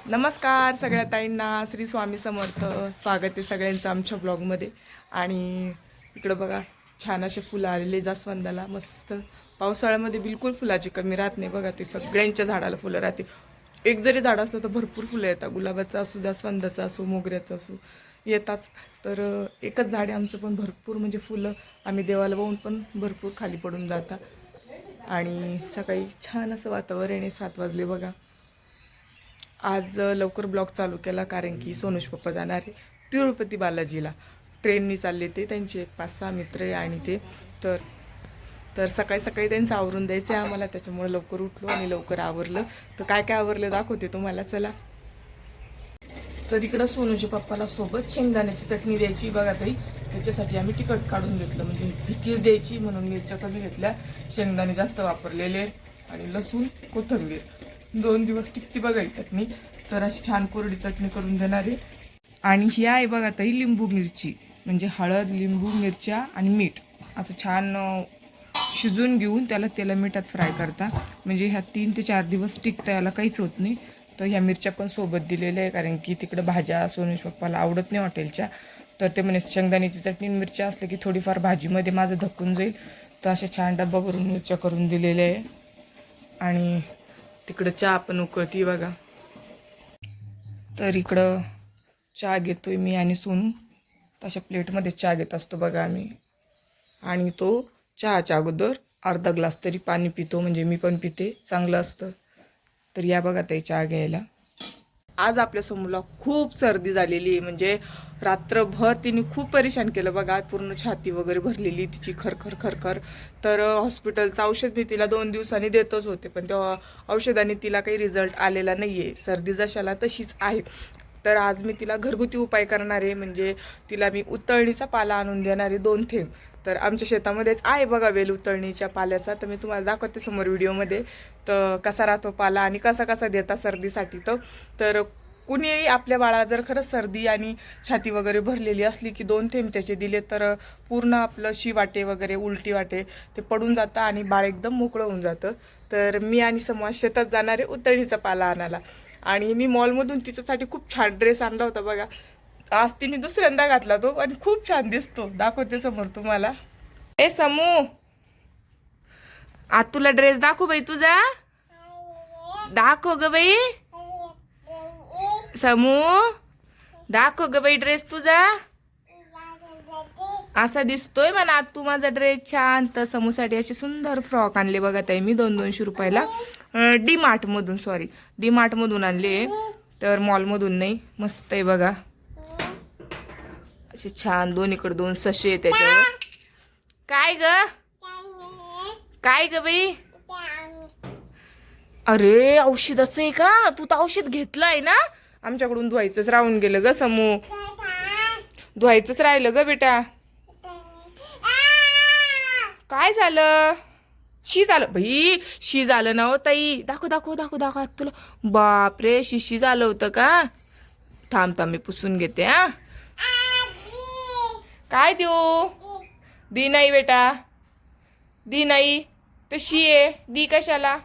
नमस्कार सगळ्या ताईंना, श्री स्वामी समर्थ. स्वागत आहे सगळ्यांचं आमच्या ब्लॉगमध्ये. आणि इकडं बघा छान असे फुलं आलेले जास्वंदाला, मस्त. पावसाळ्यामध्ये बिलकुल फुलाची कमी राहत नाही बघा. ते सगळ्यांच्या झाडाला फुलं राहते. एक जरी झाड असलं तर भरपूर फुलं येतात. गुलाबाचं असू, जास्वंदाचं असू, मोगऱ्याचं असू, येताच. तर एकच झाड आहे आमचं, पण भरपूर म्हणजे फुलं आम्ही देवाला वाहून पण भरपूर खाली पडून जातात. आणि सकाळी छान असं वातावरण आहे. 7 वाजले बघा. आज लवकर ब्लॉग चालू केला कारण की सोनूश पप्पा जाणार आहे तिरुपती बालाजीला. ट्रेननी चालले ते, त्यांचे 5-6 मित्र आहे आणि ते तर तर सकाळी सकाळी त्यांचं आवरून द्यायचं आहे आम्हाला. त्याच्यामुळे लवकर उठलो आणि लवकर आवरलं. तर काय काय आवरलं दाखवते तुम्हाला, चला. तर इकडं सोनूच्या पप्पाला सोबत शेंगदाण्याची चटणी द्यायची बघा ताई. त्याच्यासाठी आम्ही तिखट काढून घेतलं, म्हणजे फिकीच द्यायची म्हणून मिरच्या कमी घेतल्या, शेंगदाणे जास्त वापरलेले आणि लसूण, कोथिंबीर. 2 दिवस टिकती बघा ही चटणी. तर अशी छान कोरडी चटणी करून देणार आहे. आणि ही आहे बघा ताई लिंबू मिरची, म्हणजे हळद, लिंबू, मिरच्या आणि मीठ असं छान शिजून घेऊन त्याला मिठात फ्राय करता. म्हणजे ह्या 3 ते 4 दिवस टिकता, याला काहीच होत नाही. तर ह्या मिरच्या पण सोबत दिलेल्या आहे कारण की तिकडं भाज्या सोनूश पप्पाला आवडत नाही हॉटेलच्या. तर ते म्हणे शेंगदाण्याची चटणी मिरच्या असल्या की थोडीफार भाजीमध्ये माझं धक्कून जाईल. तर अशा छान डब्बा भरून मिरच्या करून दिलेल्या आहे. आणि तिकडं चहा पण उकळती बघा. तर इकडं चहा घेतोय मी आणि सोनू. तशा प्लेटमध्ये चहा घेत असतो बघा आम्ही. आणि तो चहाच्या अगोदर अर्धा ग्लास तरी पाणी पितो, म्हणजे मी पण पिते, चांगलं असतं. तर या बघा ताई चहा घ्यायला. आज आपल्या समूला खूप सर्दी झालेली आहे, म्हणजे रात्रभर तिने खूप परेशान केलं बघा. पूर्ण छाती वगैरे भरलेली तिची, खरखर खरखर. तर हॉस्पिटलचं औषध मी तिला 2 दिवसांनी देतच होते, पण त्या औषधाने तिला काही रिझल्ट आलेला नाही आहे. सर्दी जशाला तशीच आहे. तर आज मी तिला घरगुती उपाय करणार आहे, म्हणजे तिला मी उतळणीचा पाला आणून देणार आहे 2 थेंब. तर आमच्या शेतामध्येच आहे बघा वेल उतळणीच्या पाल्याचा. तर मी तुम्हाला दाखवते समोर व्हिडिओमध्ये. तर कसा राहतो पाला आणि कसा कसा देता सर्दीसाठी. तर कुणीही आपल्या बाळा जर खरंच सर्दी आणि छाती वगैरे भरलेली असली की 2 थेंब त्याचे दिले तर पूर्ण आपलं शी वाटे वगैरे, उलटी वाटे ते पडून जातं आणि बाळ एकदम मोकळं होऊन जातं. तर मी आणि समाज शेतात जाणार आहे उतळणीचा पाला आणायला. आणि मी मॉलमधून तिच्यासाठी खूप छान ड्रेस आणला होता बघा. आज तिने दुसऱ्यांदा घातला तो आणि खूप छान दिसतो. दाखवते समोर तुम्हाला. ए समू, आज तुला ड्रेस दाखव बाई तुझा. दाखव ग बाई समू, दाखव ग बाई ड्रेस तुझा. असा दिसतोय म्हणा आज तू माझा ड्रेस छान. तर समूसाठी असे सुंदर फ्रॉक आणले बघा ताई मी 200-200 रुपयाला. डी मार्टमधून आणले, तर मॉलमधून नाही. मस्त आहे बघा, असे छान. दोन्हीकडे 2 सशे आहे त्याच्यावर. काय ग बाई? अरे औषधाचं आहे का? तू तर औषध घेतलंय ना. आमच्याकडून धुवायचंच राहून गेलं ग समू, धुवायचंच राहिलं ग बेटा. काय झालं? शी झालं बाई, शी झालं ना हो ताई. दाखव तुला. बापरे, शिशी झालं होतं का? थांब मी पुसून घेते. काय देऊ? दी नाही बेटा, दी नाही. तर शी आहे, दी कशाला?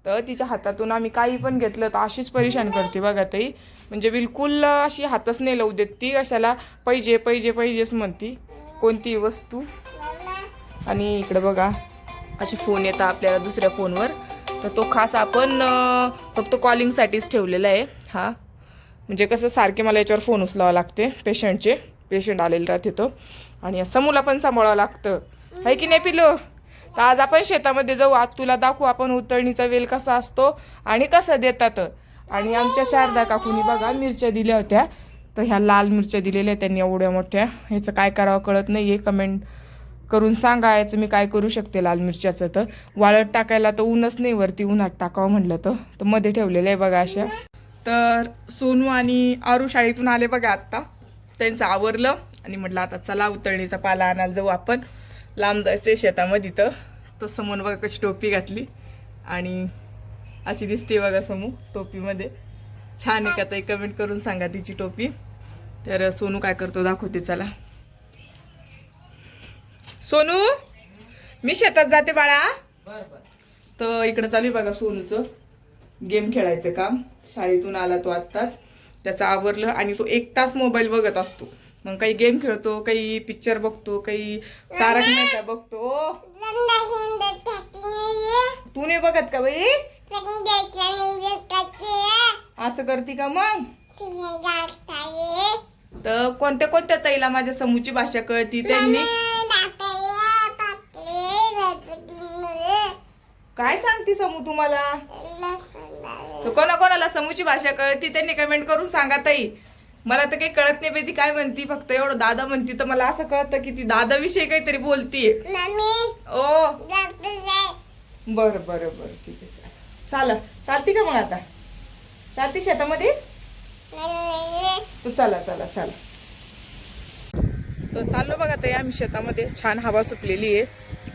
तर तिच्या हातातून आम्ही काही पण घेतलं तर अशीच परेशान करते बघा ताई. म्हणजे बिलकुल अशी हातच नाही लावू देत ती. कशाला पाहिजेच म्हणती कोणतीही वस्तू. आणि इकडे बघा असे फोन येतात आपल्याला दुसऱ्या फोनवर. तर तो खास आपण फक्त कॉलिंगसाठीच ठेवलेला आहे हा. म्हणजे कसं सारखे मला याच्यावर फोन उचलावं लागते पेशंट आलेले राहते तो. आणि समूला पण सांभाळावं लागतं, आहे की नाही पिलो? तर आज आपण शेतामध्ये जाऊ. आज तुला दाखवू आपण उतरणीचा वेल कसा असतो आणि कसं देतात. आणि आमच्या शारदा काकूनी बघा मिरच्या दिल्या होत्या. तर ह्या लाल मिरच्या दिलेल्या त्यांनी एवढ्या मोठ्या. ह्याचं काय करावं कळत नाही आहे, कमेंट करून सांगा याचं मी काय करू शकते लाल मिरच्याचं. तर वाळत टाकायला तर ऊनच नाही, वरती उन्हात टाकावं म्हटलं तर मध्ये ठेवलेलं आहे बघा अशा. तर सोनू आणि आरू शाळेतून आले बघा आत्ता. त्यांचं आवरलं आणि म्हटलं आता चला उतरणीचा पाला आणायला जाऊ आपण. लांब जायचं शेतामध्ये. तर समोर बघा कशी टोपी घातली आणि अशी दिसते बघा समू टोपीमध्ये. छान आहे का ताई? कमेंट करून सांगा तिची टोपी. तर सोनू काय करतो दाखवते चला. सोनू, मी शेतात जाते बाळा. तर इकडं चालू आहे बघा सोनूचं. गेम खेळायचं काम. शाळेतून आला तो आत्ताच, त्याचं आवरलं आणि तो 1 तास मोबाईल बघत असतो. मग काही गेम खेळतो, काही पिक्चर बघतो, काही तारक मेहता बघतो. तू नाही बघत का बाई? असं करते का मग? तर कोणत्या कोणत्या ताईला माझ्या समूची भाषा कळती त्यांनी काय सांगते समू तुम्हाला? तर कोणाकोणाला समूची भाषा कळती त्यांनी कमेंट करून सांगा ताई. मला तर काही कळत नाही बाई ती काय म्हणती, फक्त एवढं दादा म्हणती तर मला असं कळतं की ती दादा विषयी काहीतरी बोलतीये. ओ बर बर बर ठीक आहे. चालती का मग आता? चालती शेतामध्ये? तो चला चला चला. तर चाललो बघा ताई आम्ही शेतामध्ये. छान हवा सुटलेली आहे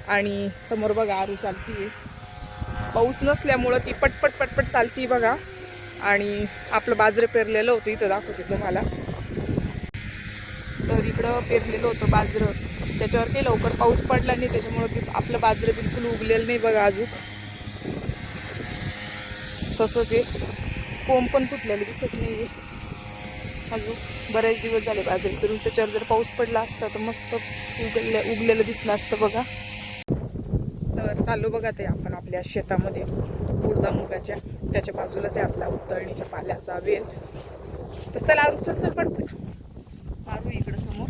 आणि समोर बघा आरू चालतीये. पाऊस नसल्यामुळं ती पटपट पटपट चालती बघा. आणि आपलं बाजरं पेरलेलं होतं, इथं दाखवते तुम्हाला. तर इकडं पेरलेलं होतं बाजरं, त्याच्यावर काही लवकर पाऊस पडला नाही, त्याच्यामुळं आपलं बाजरं बिलकुल उगलेलं नाही बघा अजून. तसंच आहे, कोंब पण फुटलेलं दिसत नाही अजून. बरेच दिवस झाले बाजरी पेरून, त्याच्यावर जर पाऊस पडला असता तर मस्त उगलेलं दिसलं असतं बघा. तर चालू बघा ते आपण आपल्या शेतामध्ये उडदा मुगाच्या, त्याच्या बाजूलाच आहे आपला उतरणीच्या पाल्याचा वेल. तर चला आरू चल पटपट. आरू इकडं समोर,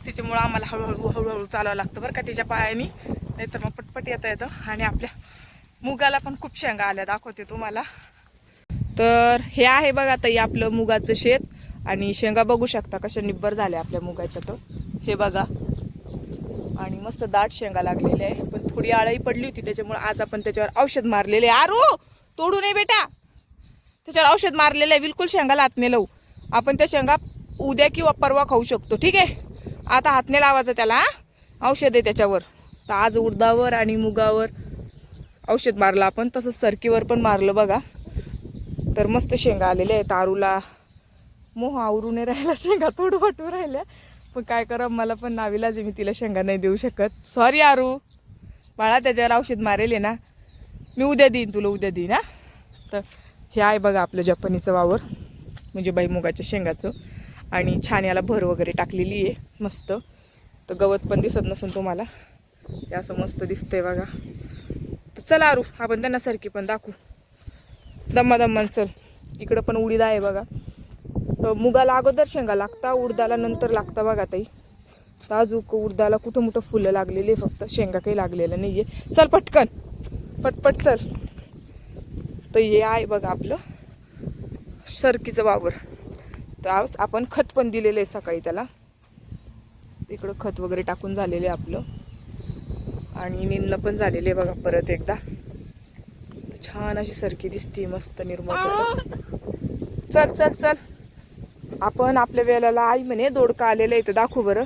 त्याच्यामुळं आम्हाला हळूहळू चालावं लागतं बरं का तिच्या पायाने, नाहीतर मग पटपट येतं. आणि आपल्या मुगाला पण खूप शेंगा आल्या, दाखवते तुम्हाला. तर हे आहे बघा ताई आपलं मुगाचं शेत. आणि शेंगा बघू शकता कशा निब्बर झाल्या आपल्या मुगाच्या. तर हे बघा, आणि मस्त दाट शेंगा लागलेले आहे. पण थोडी आळाई पडली होती, त्याच्यामुळे आज आपण त्याच्यावर औषध मारलेले. आरू तोडू नये बेटा, त्याच्यावर औषध मारलेलं आहे. बिलकुल शेंगा हातने लावू. आपण त्या शेंगा उद्या किंवा परवा खाऊ शकतो, ठीक आहे. आता हातने लावायचं त्याला, औषध आहे त्याच्यावर. तर आज उडदावर आणि मुगावर औषध मारलं आपण, तसंच सरकीवर पण मारलं बघा. तर मस्त शेंगा आलेल्या आहेत. आरूला मोह आवरू नाही राहिला, शेंगा तोडू वाटू राहिल्या. पण काय करा, मला पण नावीलाज, मी तिला शेंगा नाही देऊ शकत. सॉरी आरू बाळा, त्याच्यावर औषध मारेल आहे ना, मी उद्या देईन तुला, उद्या देईन हा. तर हे आहे बघा आपलं जपानीचं वावर, म्हणजे भुईमुगाच्या शेंगाचं. आणि छान याला भर वगैरे टाकलेली आहे मस्त. तर गवत पण दिसत नसेल तुम्हाला, हे असं मस्त दिसतंय बघा. तर चला आरू आपण त्यांना सरकी पण दाखवू. दम्मा चल. इकडं पण उडीद आहे बघा. तर मुगाला अगोदर शेंगा लागता, उडदाला नंतर लागता बघा ताई. तर अजून उडदाला कुठं मोठं फुलं लागलेली, फक्त शेंगा काही लागलेलं नाही आहे. चल पटकन पटपट चल. तर हे आहे बघा आपलं सरकीचं वावर. तर आज आपण खत पण दिलेलं आहे सकाळी त्याला. इकडं खत वगैरे टाकून झालेलं आहे आपलं. आणि निंदणं पण झालेलं आहे बघा परत एकदा. तर छान अशी सरकी दिसते, मस्त निर्मळ. चल चल चल. आपण आपल्या वेळेला आई म्हणे दोडका आलेलं आहे, तर दाखवू बरं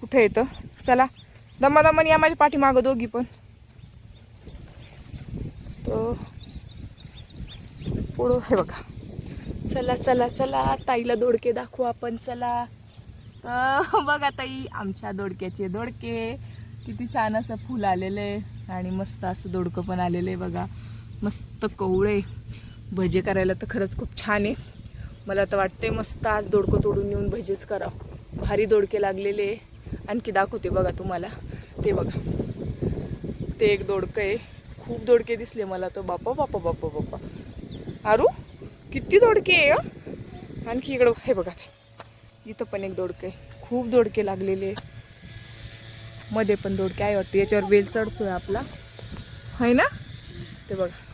कुठे येतं. चला दमादमान या माझ्या पाठीमागं दोघी पण. तो पुढं हे बघा. चला चला चला, ताईला दोडके दाखवू आपण. चला बघा ताई, आमच्या दोडक्याचे दोडके. किती छान असं फुल आलेलं आहे आणि मस्त असं दोडकं पण आलेलं आहे बघा. मस्त कवळे भजे करायला तर खरंच खूप छान आहे. मला तर वाटते मस्त आज दोडकं तोडून नेऊन भजेच करावं. भारी दोडके लागलेले आहे. आणखी दाखवते बघा तुम्हाला. ते बघा, ते एक दोडकं आहे. खूप दोडके दिसले मला तर. बापा बापा बापा बापा आरू किती दोडके आहे. आणखी इकडं हे बघा, इथं पण एक दोडकं आहे. खूप दोडके लागलेले. मध्ये पण दोडके आहे वाटते. याच्यावर वेल चढतोय आपला, है ना. ते बघा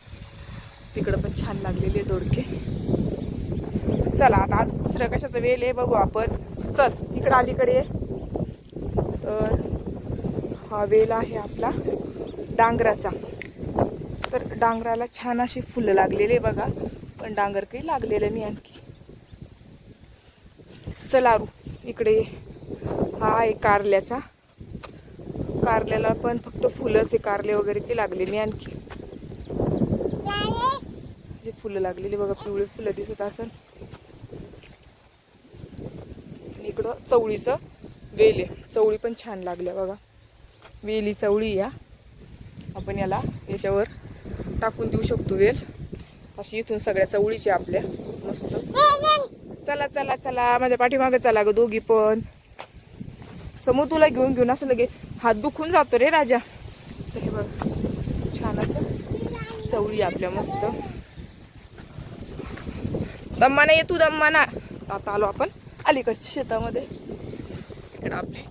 तिकडं पण छान लागलेले दोडके. चला आता आज दुसऱ्या कशाचा वेल आहे बघू आपण. चल इकडं अलीकडे. तर हा वेल आहे आपला डांगराचा. तर डांगराला छान अशी फुलं लागलेले बघा, पण डांगर काही लागलेलं नाही आणखी. चला आरू इकडे. हा आहे कारल्याचा. कारल्याला पण फक्त फुलंच आहे, कारले वगैरे काही लागले नाही आणखी. जे फुलं लागलेली बघा, पिवळी फुलं दिसत असेल. इकडं चवळीचं वेल आहे. चवळी पण छान लागल्या बघा. वेली चवळी या. आपण याला याच्यावर टाकून देऊ शकतो वेल. अशी इथून सगळ्या चवळीची आपल्या मस्त. चला चला चला माझ्या पाठीमागे चला ग दोघी पण. समोर तुला घेऊन घेऊन असं लगे हात दुखून जातो रे राजा. तर हे बघ छान असं चवळी आपल्या मस्त. दम्माना ये तू दम्माना. आता आलो आपण अलीकडच्या शेतामध्ये. इकडं आपली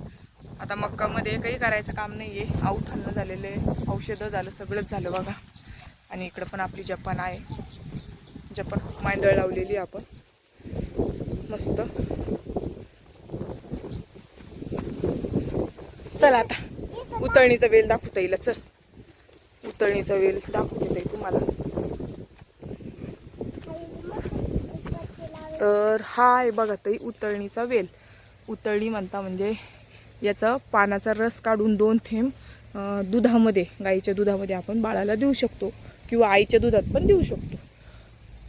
आता मक्कामध्ये काही करायचं काम नाहीये. आवथानं झालेले, औषधं झालं, सगळंच झालं बघा. आणि इकडं पण आपली जपान आहे. जपान मांदळ लावलेली आपण मस्त. चला आता उतरणीचा वेल दाखवता येईल. चल उतरणीचा वेल दाखवता येईल तुम्हाला. तर हा आहे बघा ताई उतरणीचा वेल. उतरणी म्हणता म्हणजे याचा पानाचा रस काढून 2 थेंब दुधामध्ये, गाईच्या दुधामध्ये आपण बाळाला देऊ शकतो किंवा आईच्या दुधात पण देऊ शकतो.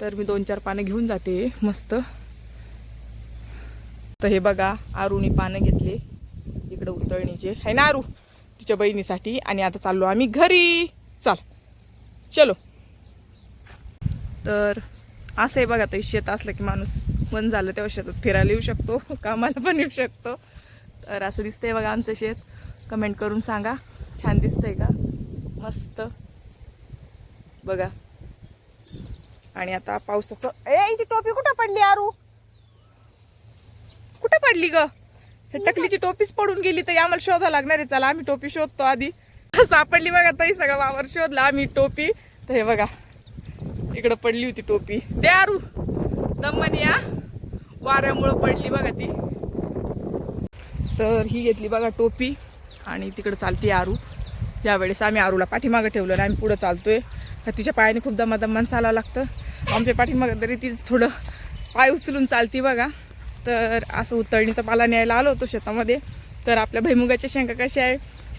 तर मी 2-4 पानं घेऊन जाते मस्त. तर हे बघा आरूनी पानं घेतले इकडं उतरणीचे आहे ना आरू, तिच्या बहिणीसाठी. आणि आता चाललो आम्ही घरी. चलो. तर असं आहे बघा ताई, शेत असलं की माणूस मन झालं तेव्हा शेतात फिरायला येऊ शकतो, कामाला पण येऊ शकतो. तर असं दिसतंय बघा आमचं शेत. कमेंट करून सांगा छान दिसतंय का. मस्त बघा. आणि आता पावसाचं हिची टोपी कुठं पडली आरू, कुठं पडली ग. टकलीची टोपीच पडून गेली तर आम्हाला शोधा लागणार आहे. चला आम्ही टोपी शोधतो आधी. सापडली बघा ताई, सगळं वावर शोधला आम्ही टोपी. तर हे बघा इकडं पडली होती टोपी. दे आरू दम्मानी या, वाऱ्यामुळं पडली बघा ती. तर ही घेतली बघा टोपी आणि तिकडं चालते आरू. यावेळेस आम्ही आरूला पाठीमागं ठेवलं आणि आम्ही पुढं चालतोय. तिच्या पायाने खूप दमादमान चालावं लागतं. आमच्या पाठीमागं तरी ती थोडं पाय उचलून चालती बघा. तर असं उतरणीचा पाला न्यायला आलो होतो शेतामध्ये. तर आपल्या भुईमुगाच्या शेंगा कशा आहे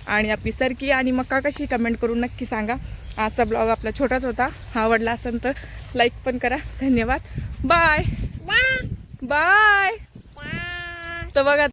आणि आपली सरकी आणि मका कशी, कमेंट करून नक्की सांगा. आजचा ब्लॉग आपला छोटाच होता. आवडला असेल तर लाईक पण करा. धन्यवाद. Bye bye. तर बघा